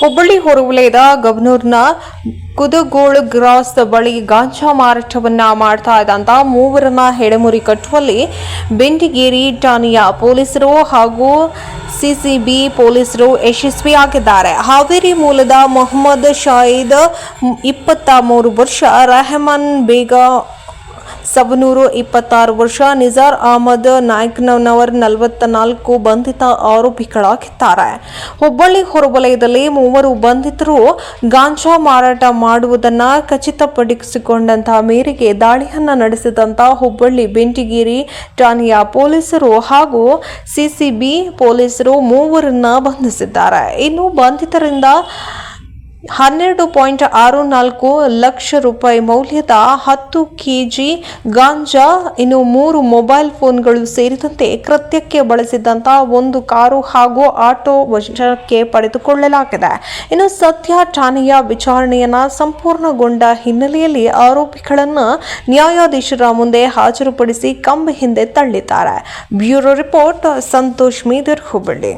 ಹುಬ್ಬಳ್ಳಿ ಹೊರವಲಯದ ಗವನೂರ್ನ ಕುದಗೋಳು ಗ್ರಾಸ್ ಬಳಿ ಗಾಂಜಾ ಮಾರಾಟವನ್ನ ಮಾಡ್ತಾ ಇದ್ದಂತ ಮೂವರನ್ನ ಹೆಡೆಮುರಿ ಕಟ್ಟುವಲ್ಲಿ ಬೆಂಡಿಗೇರಿ ಠಾಣೆಯ ಪೊಲೀಸರು ಹಾಗೂ ಸಿಸಿಬಿ ಪೊಲೀಸರು ಯಶಸ್ವಿಯಾಗಿದ್ದಾರೆ. ಹಾವೇರಿ ಮೂಲದ ಮೊಹಮ್ಮದ್ ಶಾಹಿದ್ 23 ವರ್ಷ, ರೆಹಮಾನ್ ಬೇಗ ಸವನೂರು 26 ವರ್ಷ, ನಿಜಾರ್ ಅಹಮದ್ ನಾಯ್ಕನವರ್ 44 ಬಂಧಿತ ಆರೋಪಿಗಳಾಗಿದ್ದಾರೆ. ಹುಬ್ಬಳ್ಳಿ ಹೊರವಲಯದಲ್ಲಿ ಮೂವರು ಬಂಧಿತರು ಗಾಂಜಾ ಮಾರಾಟ ಮಾಡುವುದನ್ನು ಖಚಿತಪಡಿಸಿಕೊಂಡಂತಹ ಮೇರೆಗೆ ದಾಳಿಯನ್ನ ನಡೆಸಿದಂತ ಹುಬ್ಬಳ್ಳಿ ಬೆಂಟಿಗೇರಿ ಠಾಣೆಯ ಪೊಲೀಸರು ಹಾಗೂ ಸಿಸಿಬಿ ಪೊಲೀಸರು ಮೂವರನ್ನ ಬಂಧಿಸಿದ್ದಾರೆ. ಇನ್ನು ಬಂಧಿತರಿಂದ 12.64 ಲಕ್ಷ ರೂಪಾಯಿ ಮೌಲ್ಯದ 10 ಕೆಜಿ ಗಾಂಜಾ, ಇನ್ನು 3 ಮೊಬೈಲ್ ಫೋನ್ಗಳು ಸೇರಿದಂತೆ ಕೃತ್ಯಕ್ಕೆ ಬಳಸಿದಂತಹ 1 ಕಾರು ಹಾಗೂ ಆಟೋ ವಶಕ್ಕೆ ಪಡೆದುಕೊಳ್ಳಲಾಗಿದೆ. ಇನ್ನು ಸದ್ಯ ಠಾಣೆಯ ವಿಚಾರಣೆಯನ್ನ ಸಂಪೂರ್ಣಗೊಂಡ ಹಿನ್ನೆಲೆಯಲ್ಲಿ ಆರೋಪಿಗಳನ್ನು ನ್ಯಾಯಾಧೀಶರ ಮುಂದೆ ಹಾಜರುಪಡಿಸಿ ಕಂಬಿ ಹಿಂದೆ ತಳ್ಳಿದ್ದಾರೆ. Bureau report, Santosh Meedar, Hubballi.